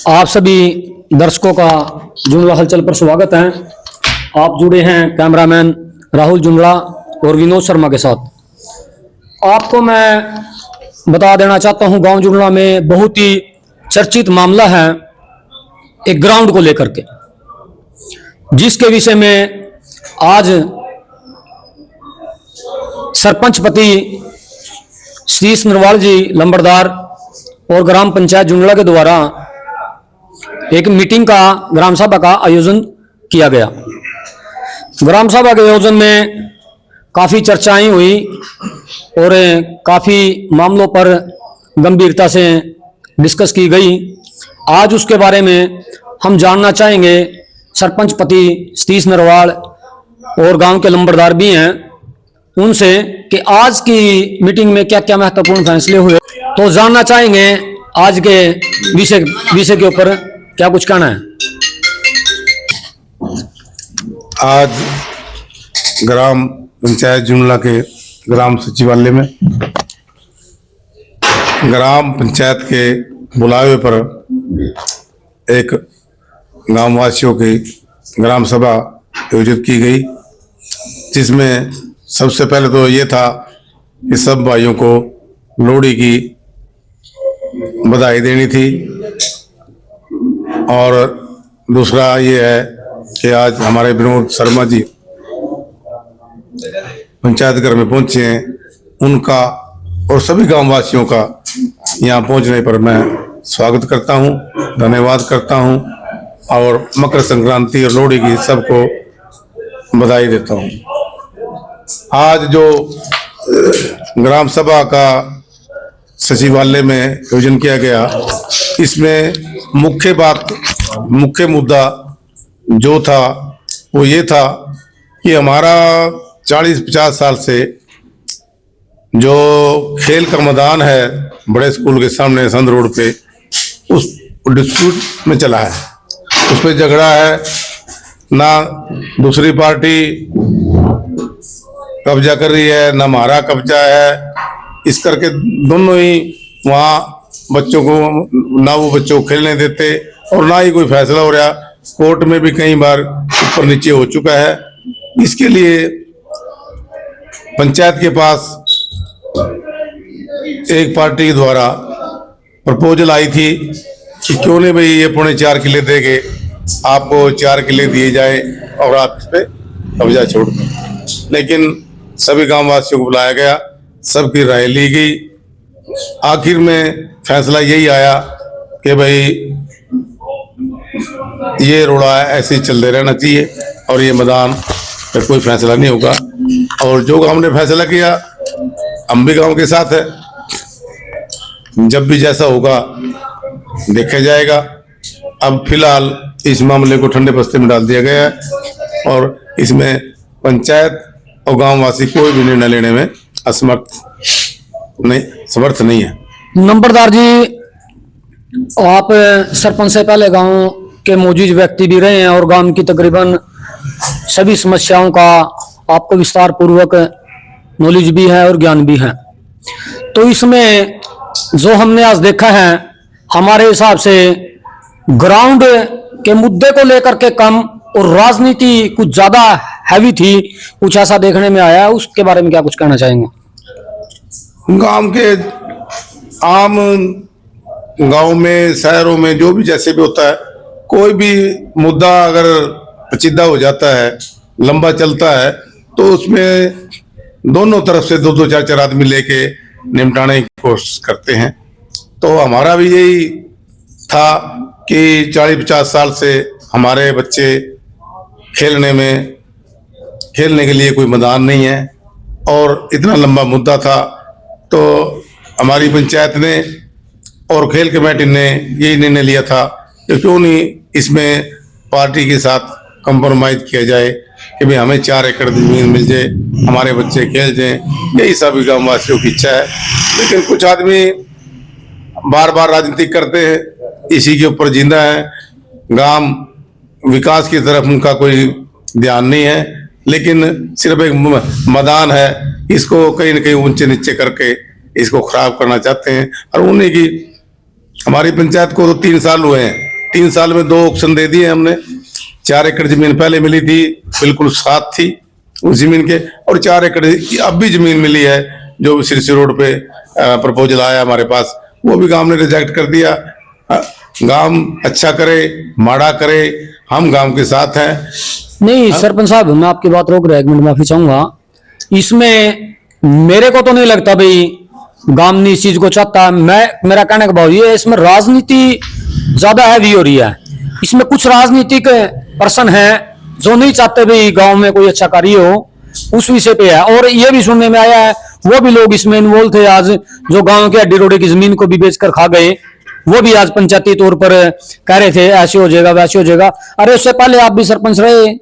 आप सभी दर्शकों का जुमला हलचल पर स्वागत है। आप जुड़े हैं कैमरामैन राहुल जुमला और विनोद शर्मा के साथ। आपको मैं बता देना चाहता हूं, गांव जुमला में बहुत ही चर्चित मामला है एक ग्राउंड को लेकर के, जिसके विषय में आज सरपंच पति शीश नरवाल जी लंबरदार और ग्राम पंचायत जुमला के द्वारा एक मीटिंग का, ग्राम सभा का आयोजन किया गया। ग्राम सभा के आयोजन में काफ़ी चर्चाएं हुई और काफ़ी मामलों पर गंभीरता से डिस्कस की गई। आज उसके बारे में हम जानना चाहेंगे सरपंच पति सतीश नरवाल और गांव के लंबरदार भी हैं उनसे कि आज की मीटिंग में क्या क्या महत्वपूर्ण फैसले हुए। तो जानना चाहेंगे आज के विषय के ऊपर क्या कुछ कहना है। आज ग्राम पंचायत जुमला के ग्राम सचिवालय में ग्राम पंचायत के बुलावे पर एक गांव वासियों की ग्राम सभा आयोजित की गई, जिसमें सबसे पहले तो ये था कि सब भाइयों को लोहड़ी की बधाई देनी थी, और दूसरा ये है कि आज हमारे विनोद शर्मा जी पंचायत घर में पहुंचे हैं, उनका और सभी गांव वासियों का यहाँ पहुंचने पर मैं स्वागत करता हूं, धन्यवाद करता हूं और मकर संक्रांति और लोहड़ी की सबको बधाई देता हूं। आज जो ग्राम सभा का सचिवालय में आयोजन किया गया, इसमें मुख्य मुद्दा जो था वो ये था कि हमारा 40-50 साल से जो खेल का मैदान है बड़े स्कूल के सामने संद रोड पे, उस डिस्प्यूट में चला है, उस पर झगड़ा है ना, दूसरी पार्टी कब्जा कर रही है ना हमारा कब्जा है। इस करके दोनों ही वहाँ बच्चों को ना वो बच्चों को खेलने देते और ना ही कोई फैसला हो रहा। कोर्ट में भी कई बार ऊपर नीचे हो चुका है। इसके लिए पंचायत के पास एक पार्टी द्वारा प्रपोजल आई थी कि क्यों नहीं भाई ये 4.25 किले देके आपको 4 किले दिए जाए और आप इस पे कब्जा छोड़ दें। लेकिन सभी गांव वासियों को बुलाया गया, सबकी राय ली गई। आखिर में फैसला यही आया कि भाई ये रोड़ा ऐसे ही चलते रहना चाहिए और ये मैदान पर कोई फैसला नहीं होगा। और जो गांव ने फैसला किया, हम भी गांव के साथ है, जब भी जैसा होगा देखा जाएगा। अब फिलहाल इस मामले को ठंडे बस्ते में डाल दिया गया है और इसमें पंचायत और गांववासी कोई भी निर्णय लेने में समर्थ नहीं है। नंबरदार जी, आप सरपंच से पहले गांव के मौजूद व्यक्ति भी रहे हैं और गांव की तकरीबन सभी समस्याओं का आपको विस्तार पूर्वक नॉलेज भी है और ज्ञान भी है। तो इसमें जो हमने आज देखा है, हमारे हिसाब से ग्राउंड के मुद्दे को लेकर के कम और राजनीति कुछ ज्यादा हैवी थी, कुछ ऐसा देखने में आया। उसके बारे में क्या कुछ कहना चाहेंगे। गांव के आम गांव में, शहरों में जो भी जैसे भी होता है, कोई भी मुद्दा अगर पेचीदा हो जाता है, लंबा चलता है, तो उसमें दोनों तरफ से 2-2, 4-4 आदमी लेके निपटाने की कोशिश करते हैं। तो हमारा भी यही था कि 40-50 साल से हमारे बच्चे खेलने के लिए कोई मैदान नहीं है और इतना लंबा मुद्दा था। तो हमारी पंचायत ने और खेल कमेटी ने यही निर्णय लिया था कि क्यों नहीं इसमें पार्टी के साथ कंप्रोमाइज किया जाए कि भाई हमें 4 एकड़ जमीन मिल जाए, हमारे बच्चे खेल जाएं। यही सभी गाँव वासियों की इच्छा है। लेकिन कुछ आदमी बार बार राजनीति करते हैं, इसी के ऊपर जिंदा है। गांव विकास की तरफ उनका कोई ध्यान नहीं है, लेकिन सिर्फ एक मैदान है, इसको कहीं न कहीं ऊंचे नीचे करके इसको खराब करना चाहते हैं। और उन्हीं की हमारी पंचायत को तो 3 साल हुए हैं 3 साल में 2 ऑक्शन दे दिए हमने। 4 एकड़ जमीन पहले मिली थी, बिल्कुल साथ थी उस जमीन के, और 4 एकड़ अब भी जमीन मिली है जो सिरसी रोड पे प्रपोजल आया हमारे पास, वो भी गांव ने रिजेक्ट कर दिया। गांव अच्छा करे माड़ा करे, हम गांव के साथ हैं। नहीं सरपंच साहब, मैं आपकी बात रोक रहा, 1 मिनट माफी चाहूंगा। इसमें मेरे को तो नहीं लगता भाई गांव ने इस चीज को चाहता। मेरा कहने का भाव ये है, इसमें राजनीति ज्यादा हैवी हो रही है। इसमें कुछ राजनीतिक पर्सन है जो नहीं चाहते भाई गांव में कोई अच्छा कार्य हो, उस विषय पे है। और ये भी सुनने में आया है वो भी लोग इसमें इन्वॉल्व थे आज, जो गांव के हड्डी रोडी की जमीन को भी बेचकर खा गए, वो भी आज पंचायती तौर पर कह रहे थे ऐसे हो जाएगा वैसे हो जाएगा। अरे उससे पहले आप भी सरपंच रहे,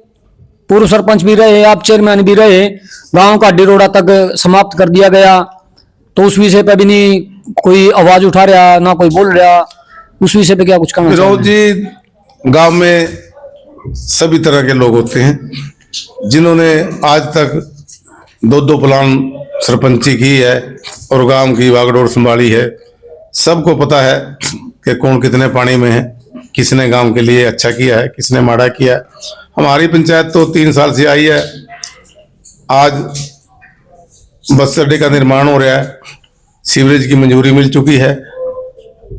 पूर्व सरपंच भी रहे, आप चेयरमैन भी रहे, गांव का हड्डी रोड़ा तक समाप्त कर दिया गया, तो उस विषय पे भी नहीं कोई आवाज उठा रहा, ना कोई बोल रहा। उस विषय पे क्या कुछ कहना विनोद जी, गांव में सभी तरह के लोग होते हैं, जिन्होंने आज तक 2-2 प्लान सरपंची की है और गांव की वागडोर संभाली है। सबको पता है कि कौन कितने पानी में है, किसने गांव के लिए अच्छा किया है, किसने माड़ा किया है। हमारी पंचायत तो 3 साल से आई है। आज बस अड्डे का निर्माण हो रहा है, सीवरेज की मंजूरी मिल चुकी है,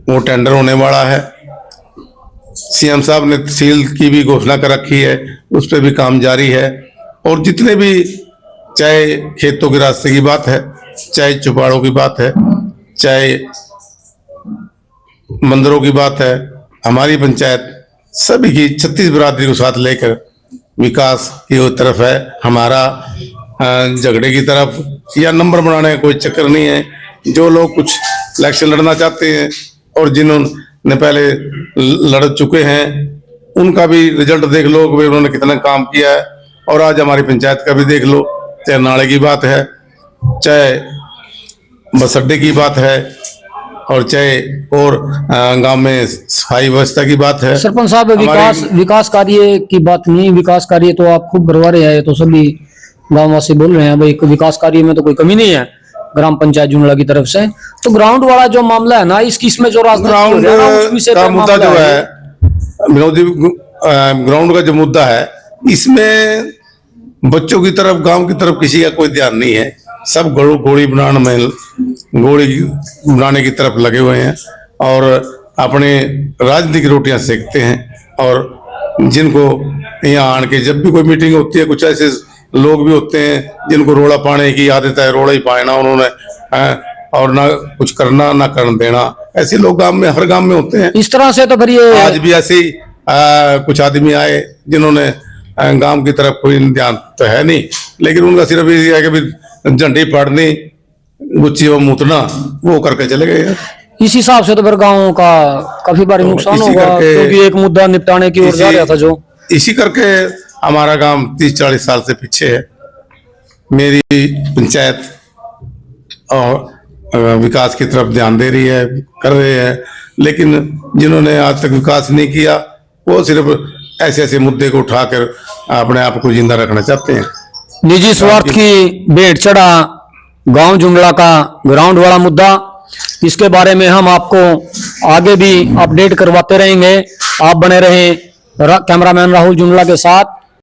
वो टेंडर होने वाला है। सीएम साहब ने तहसील की भी घोषणा कर रखी है, उस पर भी काम जारी है। और जितने भी, चाहे खेतों के रास्ते की बात है, चाहे चौपाड़ों की बात है, चाहे मंदिरों की बात है, हमारी पंचायत सभी की 36 बिरादरी को साथ लेकर विकास की तरफ है। हमारा झगड़े की तरफ या नंबर बनाने का कोई चक्कर नहीं है। जो लोग कुछ इलेक्शन लड़ना चाहते हैं और जिन्होंने पहले लड़ चुके हैं, उनका भी रिजल्ट देख लो कि उन्होंने कितना काम किया है। और आज हमारी पंचायत का भी देख लो, चाहे नाले की बात है, चाहे बस अड्डे की बात है, और चाहे और गांव में सफाई व्यवस्था की बात है। सरपंच साहब, विकास कार्य की बात नहीं, विकास कार्य तो आप खूब करवा रहे हैं, तो सभी गांववासी बोल रहे हैं भाई विकास कार्य में तो कोई कमी नहीं है ग्राम पंचायत जुनला की तरफ से। तो ग्राउंड वाला जो मामला है ना, इसमें जो ग्राउंड का मुद्दा जो है विनोद जी, ग्राउंड का जो मुद्दा है, इसमें बच्चों की तरफ, गांव की तरफ किसी का कोई ध्यान नहीं है। सब घोड़ी बनाने की तरफ लगे हुए हैं और अपने राजनीतिक रोटियां सेकते हैं। और जिनको यहाँ आन के जब भी कोई मीटिंग होती है, कुछ ऐसे लोग भी होते हैं जिनको रोड़ा पाने की आदत है, रोड़ा ही पाना उन्होंने, और ना कुछ करना ना करने देना। ऐसे लोग गांव में, हर गांव में होते हैं। इस तरह से तो फिर ये आज भी ऐसे ही कुछ आदमी आए जिन्होंने गांव की तरफ कोई ध्यान तो है नहीं, लेकिन उनका सिर्फ ये है कि झंडी फाड़नी, गुच्ची व मूतना, वो करके चले गए। इस हिसाब से तो फिर गाँव का काफी बारी नुकसान होगा, क्योंकि एक मुद्दा निपटाने की ओर जा रहा था जो, इसी करके हमारा गांव 30-40 साल से पीछे है। मेरी पंचायत और विकास की तरफ ध्यान दे रही है, कर रहे हैं, लेकिन जिन्होंने आज तक विकास नहीं किया, वो सिर्फ ऐसे ऐसे मुद्दे को उठाकर अपने आप को जिंदा रखना चाहते हैं। निजी स्वार्थ की भेंट चढ़ा गांव जुमला का ग्राउंड वाला मुद्दा, इसके बारे में हम आपको आगे भी अपडेट करवाते रहेंगे। आप बने रहें कैमरामैन राहुल जुमला के साथ।